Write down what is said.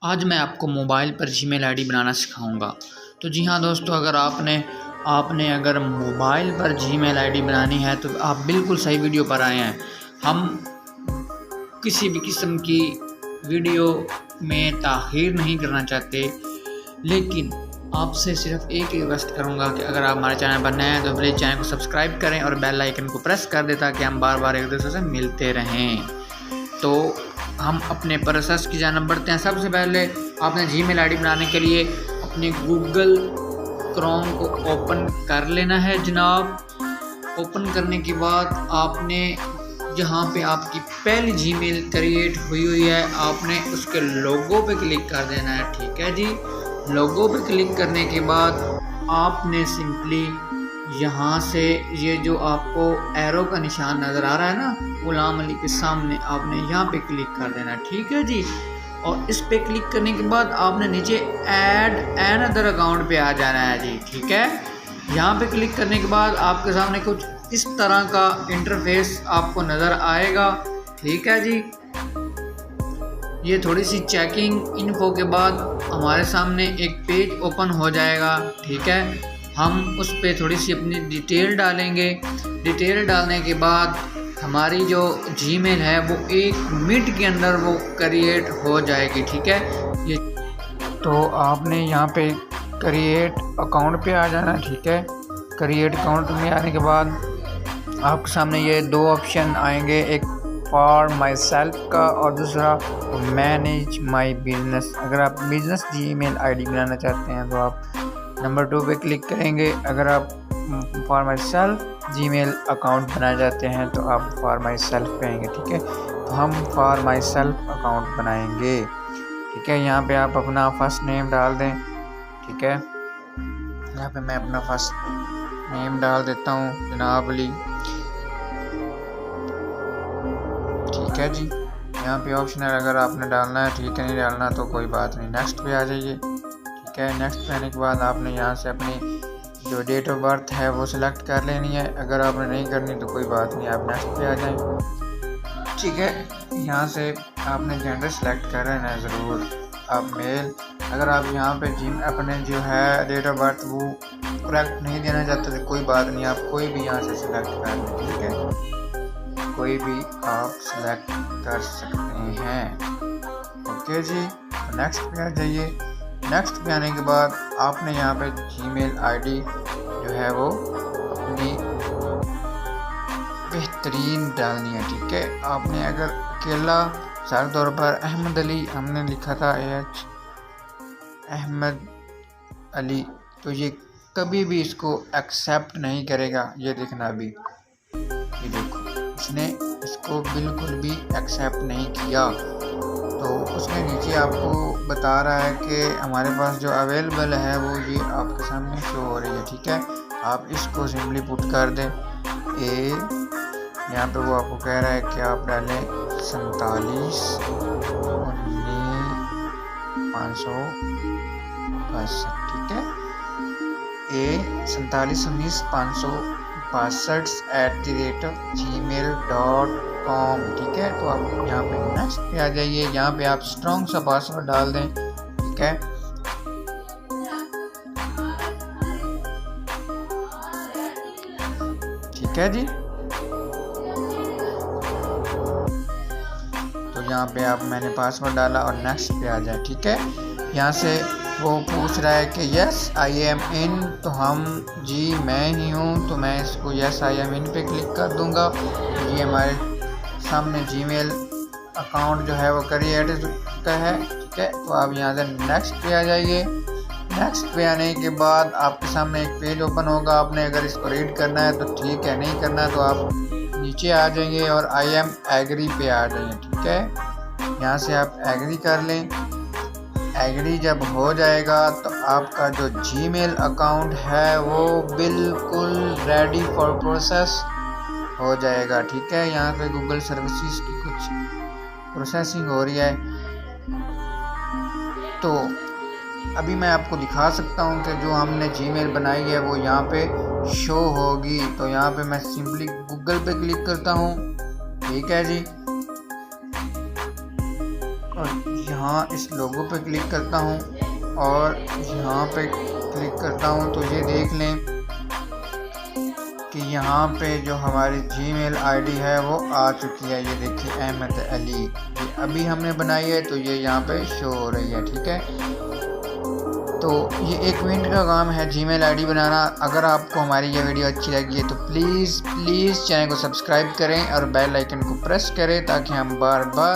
आज मैं आपको मोबाइल पर जीमेल आईडी बनाना सिखाऊंगा। तो जी हाँ दोस्तों, अगर आपने अगर मोबाइल पर जीमेल आईडी बनानी है तो आप बिल्कुल सही वीडियो पर आए हैं। हम किसी भी किस्म की वीडियो में ताख़ीर नहीं करना चाहते, लेकिन आपसे सिर्फ एक रिक्वेस्ट करूंगा कि अगर आप हमारे चैनल पर नए हैं तो प्लीज़ चैनल को सब्सक्राइब करें और बेल आइकन को प्रेस कर दें ताकि हम बार बार एक दूसरे से मिलते रहें। तो हम अपने प्रोसेस की जानब बढ़ते हैं। सबसे पहले आपने जीमेल आईडी बनाने के लिए अपने गूगल क्रोम को ओपन कर लेना है जनाब। ओपन करने के बाद आपने जहाँ पे आपकी पहली जीमेल क्रिएट हुई है आपने उसके लोगो पे क्लिक कर देना है। ठीक है जी। लोगो पे क्लिक करने के बाद आपने सिंपली यहाँ से ये जो आपको एरो का निशान नज़र आ रहा है ना गुलाम अली के सामने, आपने यहाँ पे क्लिक कर देना। ठीक है जी। और इस पे क्लिक करने के बाद आपने नीचे ऐड एन अदर अकाउंट पे आ जाना है जी। ठीक है। यहाँ पे क्लिक करने के बाद आपके सामने कुछ इस तरह का इंटरफेस आपको नज़र आएगा। ठीक है जी। ये थोड़ी सी चेकिंग इन्फो के बाद हमारे सामने एक पेज ओपन हो जाएगा। ठीक है। हम उस पर थोड़ी सी अपनी डिटेल डालेंगे। डिटेल डालने के बाद हमारी जो जीमेल है वो 1 मिनट के अंदर वो क्रिएट हो जाएगी। ठीक है। ये तो आपने यहाँ पे क्रिएट अकाउंट पे आ जाना। ठीक है। क्रिएट अकाउंट में आने के बाद आपके सामने ये 2 ऑप्शन आएंगे, एक फॉर माई सेल्फ का और दूसरा मैनेज माई बिजनेस। अगर आप बिजनेस जीमेल आईडी बनाना चाहते हैं तो आप नंबर 2 पे क्लिक करेंगे। अगर आप for myself Gmail account बनाना चाहते हैं तो आप फॉर माई सेल्फ पे आएंगे। ठीक है। तो हम फॉर माई सेल्फ अकाउंट बनाएंगे। ठीक है। यहाँ पे आप अपना फर्स्ट नेम डाल दें। ठीक है। यहाँ पे मैं अपना फर्स्ट नेम डाल देता हूँ, जनाब अली। ठीक है जी। यहाँ पे ऑप्शन है, अगर आपने डालना है ठीक है, नहीं डालना तो कोई बात नहीं, नेक्स्ट पे आ जाइए। ठीक है। नेक्स्ट पे आने के बाद आपने यहाँ से अपनी जो डेट ऑफ बर्थ है वो सिलेक्ट कर लेनी है। अगर आपने नहीं करनी तो कोई बात नहीं, आप नेक्स्ट पे आ जाएं। ठीक है। यहाँ से आपने जेंडर सेलेक्ट कर लेना है ज़रूर, आप मेल। अगर आप यहाँ पे अपने जो है डेट ऑफ बर्थ वो करेक्ट नहीं देना चाहते तो कोई बात नहीं, आप कोई भी यहाँ से सिलेक्ट कर लें। ठीक है। कोई भी आप सिलेक्ट कर सकते हैं। ओके जी। नेक्स्ट पे आ जाइए। नेक्स्ट पे आने के बाद आपने यहाँ पे जीमेल आईडी जो है वो अपनी बेहतरीन डालनी है। ठीक है। आपने अगर अकेला सारे तौर पर अहमद अली हमने लिखा था अहमद अली, तो ये कभी भी इसको एक्सेप्ट नहीं करेगा। ये देखना अभी, ये देखो इसने इसको बिल्कुल भी एक्सेप्ट नहीं किया। तो उसके नीचे आपको बता रहा है कि हमारे पास जो अवेलेबल है वो ये आपके सामने शो हो रही है। ठीक है। आप इसको सिंपली पुट कर दें यहाँ पे वो आपको कह रहा है कि आप डालें 47 19 562। ठीक है। 47 19 562@gmail.com। ठीक है। तो आप यहाँ पे नेक्स्ट पे आ जाइए। यहाँ पे आप स्ट्रॉन्ग सा पासवर्ड डाल दें। ठीक है। ठीक है जी। तो यहाँ पे आप मैंने पासवर्ड डाला और नेक्स्ट पे आ जाए। ठीक है। यहाँ से वो पूछ रहा है कि यस आई एम इन, तो हम जी मैं ही हूँ, तो मैं इसको यस आई एम इन पे क्लिक कर दूँगा। ये हमारे सामने जीमेल अकाउंट जो है वो क्रिएट हो चुका है। ठीक है। तो आप यहाँ से नेक्स्ट पे आ जाइए। नेक्स्ट पे आने के बाद आपके सामने एक पेज ओपन होगा। आपने अगर इसको रीड करना है तो ठीक है, नहीं करना है तो आप नीचे आ जाएंगे और आई एम एग्री पे आ जाइए। ठीक है। यहाँ से आप एग्री कर लें। एग्री जब हो जाएगा तो आपका जो जीमेल अकाउंट है वो बिल्कुल रेडी फॉर प्रोसेस हो जाएगा। ठीक है। यहाँ पे गूगल सर्विसेज की कुछ प्रोसेसिंग हो रही है, तो अभी मैं आपको दिखा सकता हूँ कि जो हमने जीमेल बनाई है वो यहाँ पे शो होगी। तो यहाँ पे मैं सिंपली गूगल पे क्लिक करता हूँ। ठीक है जी। और यहाँ यहाँ इस लोगो पे क्लिक करता हूँ और यहाँ पे क्लिक करता हूँ तो ये देख लें कि यहाँ पे जो हमारी जीमेल आईडी है वो आ चुकी है। ये देखिए अहमद अली, ये अभी हमने बनाई है तो ये यहाँ पे शो हो रही है। ठीक है, तो ये 1 मिनट का काम है जीमेल आईडी बनाना। अगर आपको हमारी ये वीडियो अच्छी लगी है तो प्लीज़ चैनल को सब्सक्राइब करें और बेल आइकन को प्रेस करें ताकि हम बार बार